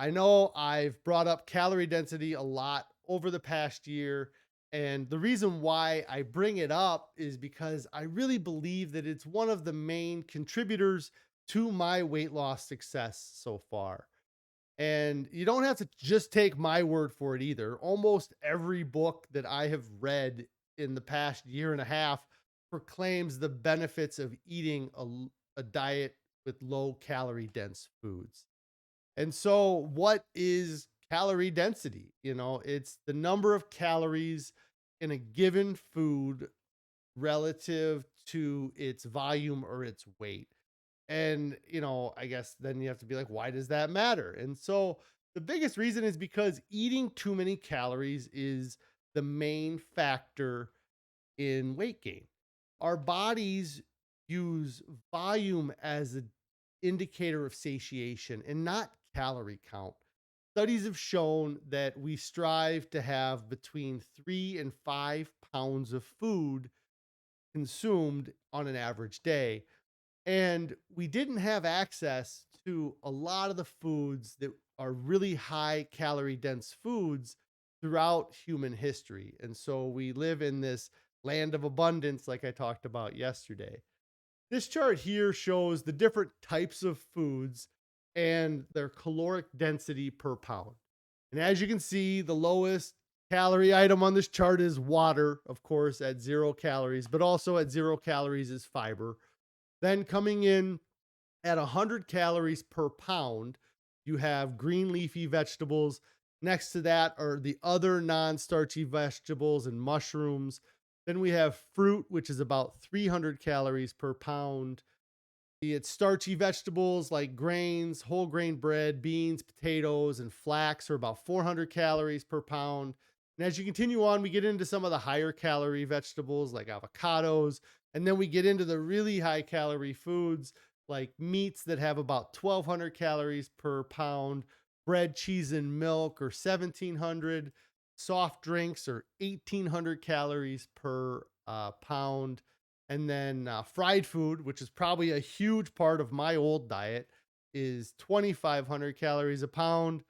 I know I've brought up calorie density a lot over the past year. And the reason why I bring it up is because I really believe that it's one of the main contributors to my weight loss success so far. And you don't have to just take my word for it either. Almost every book that I have read in the past year and a half proclaims the benefits of eating a diet with low calorie dense foods. And so, what is calorie density? It's the number of calories in a given food relative to its volume or its weight. And, I guess then you have to be like, why does that matter? And so, the biggest reason is because eating too many calories is the main factor in weight gain. Our bodies use volume as an indicator of satiation and not calorie count. Studies have shown that we strive to have between 3 and 5 pounds of food consumed on an average day. And we didn't have access to a lot of the foods that are really high calorie dense foods throughout human history. And so we live in this land of abundance, like I talked about yesterday. This chart here shows the different types of foods and their caloric density per pound. And as you can see, the lowest calorie item on this chart is water, of course, at 0 calories, but also at 0 calories is fiber. Then coming in at 100 calories per pound, you have green leafy vegetables. Next to that are the other non starchy vegetables and mushrooms. Then we have fruit, which is about 300 calories per pound. Be it starchy vegetables like grains, whole grain bread, beans, potatoes, and flax are about 400 calories per pound. And as you continue on, we get into some of the higher calorie vegetables like avocados. And then we get into the really high calorie foods like meats that have about 1,200 calories per pound, bread, cheese, and milk or 1,700, soft drinks or 1,800 calories per pound, and then fried food, which is probably a huge part of my old diet, is 2,500 calories a pound.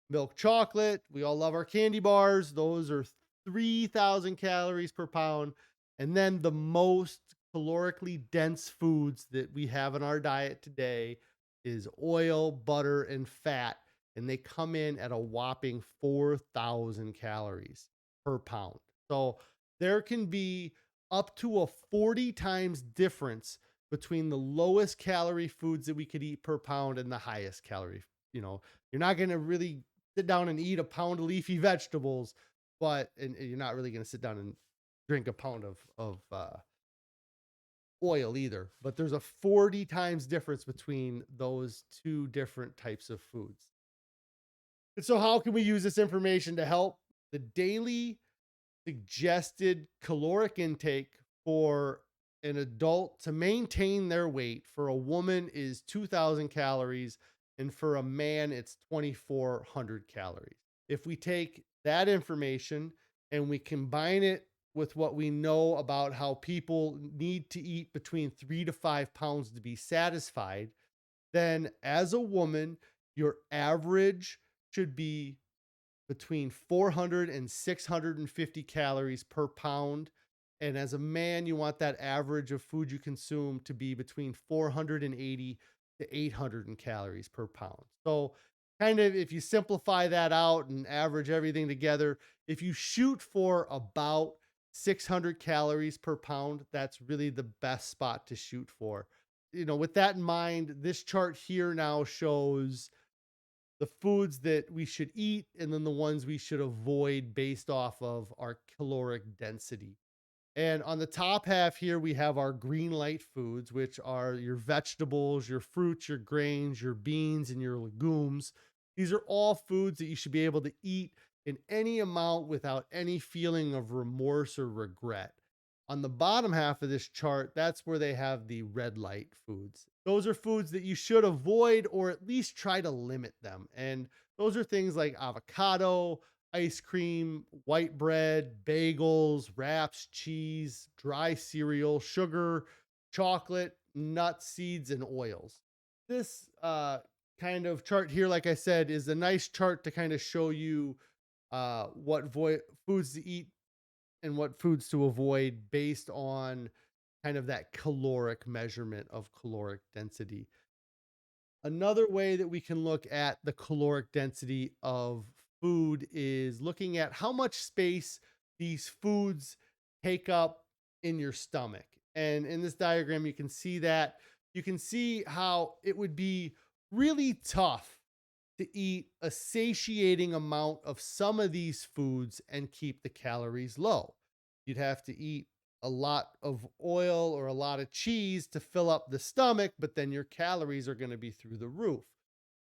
Milk chocolate, we all love our candy bars. Those are 3,000 calories per pound. And then the most calorically dense foods that we have in our diet today is oil, butter, and fat. And they come in at a whopping 4,000 calories per pound. So there can be up to a 40 times difference between the lowest calorie foods that we could eat per pound and the highest calorie. You're not going to really sit down and eat a pound of leafy vegetables, but and you're not really going to sit down and drink a pound of oil either. But there's a 40 times difference between those two different types of foods. And so, how can we use this information to help? The daily suggested caloric intake for an adult to maintain their weight for a woman is 2,000 calories, and for a man, it's 2,400 calories. If we take that information and we combine it with what we know about how people need to eat between 3 to 5 pounds to be satisfied, then as a woman, your average should be between 400 and 650 calories per pound. And as a man, you want that average of food you consume to be between 480 to 800 calories per pound. So, kind of if you simplify that out and average everything together, if you shoot for about 600 calories per pound, that's really the best spot to shoot for. With that in mind, this chart here now shows the foods that we should eat and then the ones we should avoid based off of our caloric density. And on the top half here, we have our green light foods, which are your vegetables, your fruits, your grains, your beans, and your legumes. These are all foods that you should be able to eat in any amount without any feeling of remorse or regret. On the bottom half of this chart, that's where they have the red light foods. Those are foods that you should avoid or at least try to limit them. And those are things like avocado, ice cream, white bread, bagels, wraps, cheese, dry cereal, sugar, chocolate, nuts, seeds, and oils. This kind of chart here, like I said, is a nice chart to kind of show you what foods to eat and what foods to avoid based on kind of that caloric measurement of caloric density. Another way that we can look at the caloric density of food is looking at how much space these foods take up in your stomach. And in this diagram, you can see that. You can see how it would be really tough to eat a satiating amount of some of these foods and keep the calories low. You'd have to eat a lot of oil or a lot of cheese to fill up the stomach, but then your calories are going to be through the roof.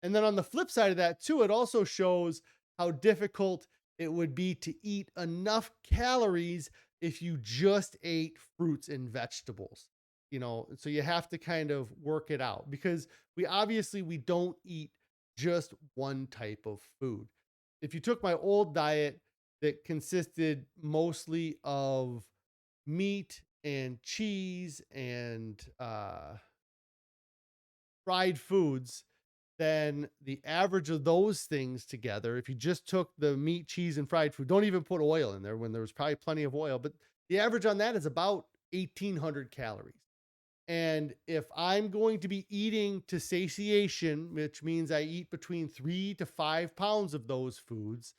And then on the flip side of that, too, it also shows how difficult it would be to eat enough calories if you just ate fruits and vegetables. So you have to kind of work it out because we don't eat just one type of food. If you took my old diet that consisted mostly of meat and cheese and fried foods, then the average of those things together, if you just took the meat, cheese, and fried food, don't even put oil in there when there was probably plenty of oil, but the average on that is about 1,800 calories. And if I'm going to be eating to satiation, which means I eat between 3 to 5 pounds of those foods,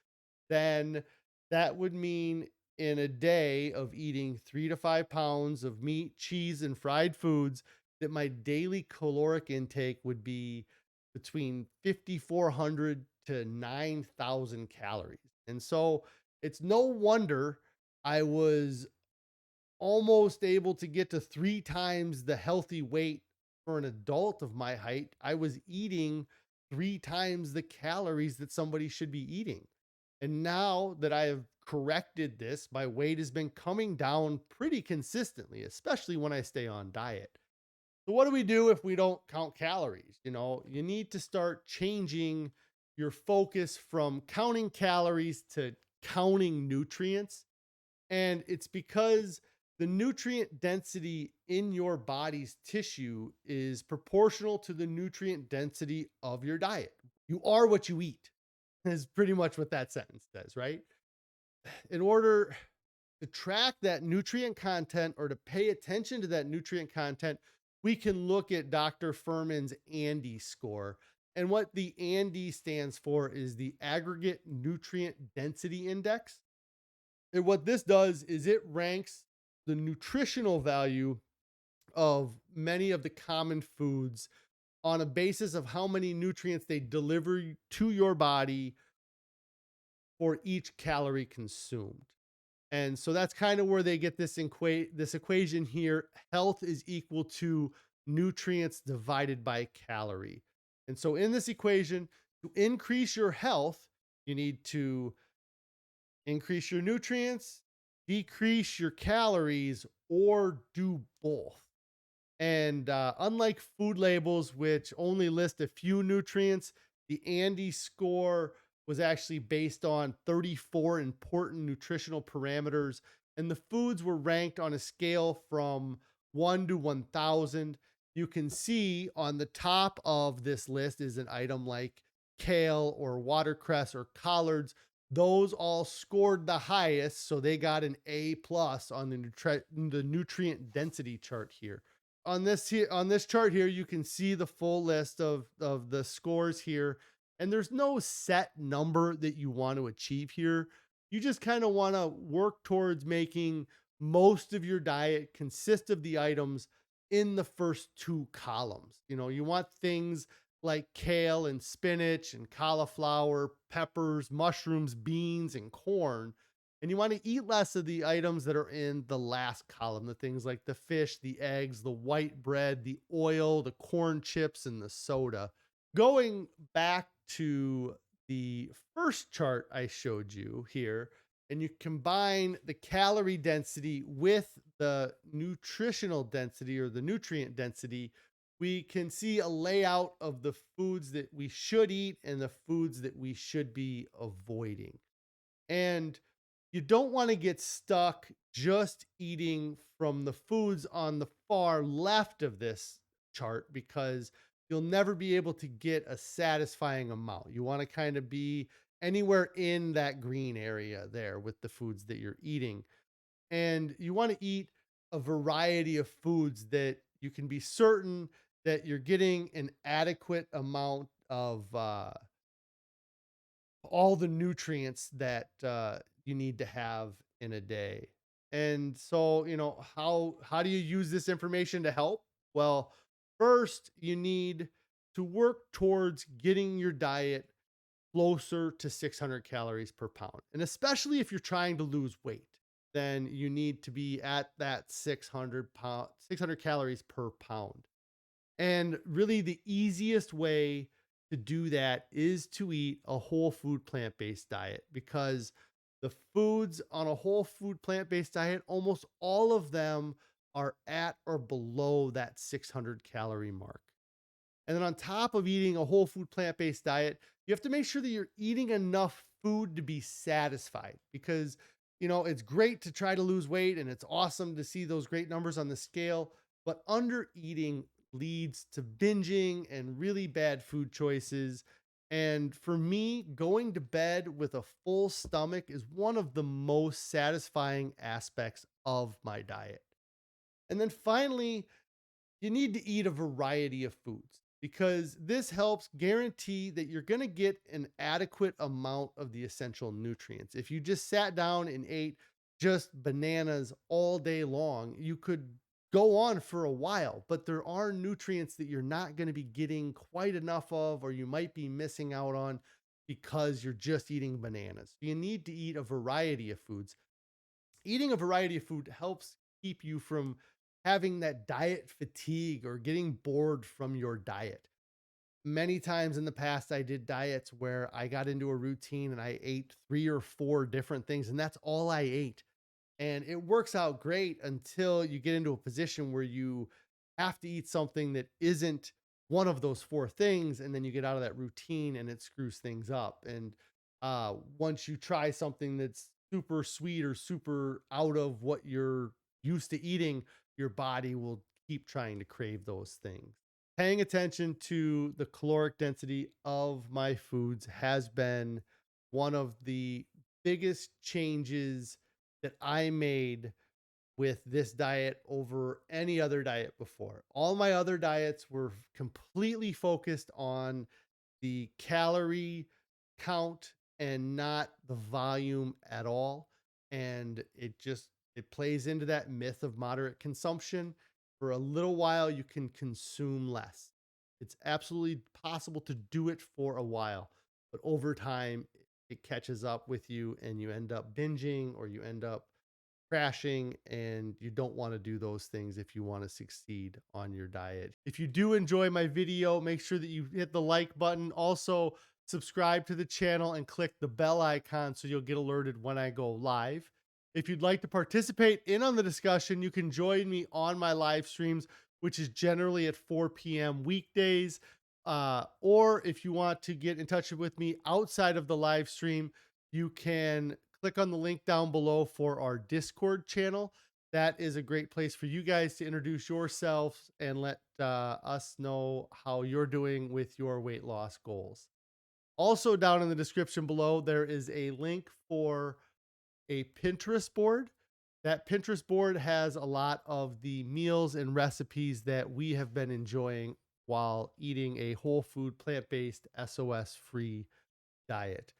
then that would mean in a day of eating 3 to 5 pounds of meat, cheese, and fried foods, that my daily caloric intake would be between 5,400 to 9,000 calories. And so it's no wonder I was almost able to get to 3 times the healthy weight for an adult of my height. I was eating 3 times the calories that somebody should be eating. And now that I have corrected this, my weight has been coming down pretty consistently, especially when I stay on diet. So, what do we do if we don't count calories? You need to start changing your focus from counting calories to counting nutrients. And it's because the nutrient density in your body's tissue is proportional to the nutrient density of your diet. You are what you eat, is pretty much what that sentence says, right? In order to track that nutrient content or to pay attention to that nutrient content, we can look at Dr. Fuhrman's ANDI score. And what the ANDI stands for is the aggregate nutrient density index. And what this does is it ranks the nutritional value of many of the common foods on a basis of how many nutrients they deliver to your body for each calorie consumed. And so that's kind of where they get this equation here. Health is equal to nutrients divided by calorie. And so in this equation, to increase your health, you need to increase your nutrients, decrease your calories, or do both. And unlike food labels, which only list a few nutrients, the Andy score was actually based on 34 important nutritional parameters. And the foods were ranked on a scale from 1 to 1,000. You can see on the top of this list is an item like kale or watercress or collards. Those all scored the highest, so they got an A plus on the nutrient density chart here. On this chart here, you can see the full list of the scores here, and there's no set number that you want to achieve here. You just kind of want to work towards making most of your diet consist of the items in the first two columns. You want things like kale and spinach and cauliflower, peppers, mushrooms, beans, and corn. And you want to eat less of the items that are in the last column, the things like the fish, the eggs, the white bread, the oil, the corn chips, and the soda. Going back to the first chart I showed you here, and you combine the calorie density with the nutritional density or the nutrient density, we can see a layout of the foods that we should eat and the foods that we should be avoiding. And you don't want to get stuck just eating from the foods on the far left of this chart because you'll never be able to get a satisfying amount. You want to kind of be anywhere in that green area there with the foods that you're eating. And you want to eat a variety of foods that you can be certain that you're getting an adequate amount of all the nutrients that you need to have in a day. And so, how do you use this information to help? Well, first, you need to work towards getting your diet closer to 600 calories per pound. And especially if you're trying to lose weight, then you need to be at that 600 calories per pound. And really, the easiest way to do that is to eat a whole food plant based diet, because the foods on a whole food plant based diet, almost all of them are at or below that 600 calorie mark. And then on top of eating a whole food plant based diet, you have to make sure that you're eating enough food to be satisfied, because, it's great to try to lose weight and it's awesome to see those great numbers on the scale, but under eating leads to binging and really bad food choices. And for me, going to bed with a full stomach is one of the most satisfying aspects of my diet. And then finally, you need to eat a variety of foods, because this helps guarantee that you're going to get an adequate amount of the essential nutrients. If you just sat down and ate just bananas all day long, you could go on for a while, but there are nutrients that you're not going to be getting quite enough of, or you might be missing out on because you're just eating bananas. You need to eat a variety of foods. Eating a variety of food helps keep you from having that diet fatigue or getting bored from your diet. Many times in the past, I did diets where I got into a routine and I ate three or four different things, and that's all I ate. And it works out great until you get into a position where you have to eat something that isn't one of those four things. And then you get out of that routine and it screws things up. And once you try something that's super sweet or super out of what you're used to eating, your body will keep trying to crave those things. Paying attention to the caloric density of my foods has been one of the biggest changes that I made with this diet over any other diet before. All my other diets were completely focused on the calorie count and not the volume at all. And it plays into that myth of moderate consumption. For a little while, you can consume less. It's absolutely possible to do it for a while, but over time, it catches up with you and you end up binging or you end up crashing, and you don't want to do those things if you want to succeed on your diet. If you do enjoy my video, make sure that you hit the like button. Also, subscribe to the channel and click the bell icon so you'll get alerted when I go live. If you'd like to participate in on the discussion, you can join me on my live streams, which is generally at 4 p.m. weekdays. Or if you want to get in touch with me outside of the live stream, you can click on the link down below for our Discord channel. That is a great place for you guys to introduce yourselves and let us know how you're doing with your weight loss goals. Also, down in the description below, there is a link for a Pinterest board. That Pinterest board has a lot of the meals and recipes that we have been enjoying while eating a whole food, plant based, SOS free diet.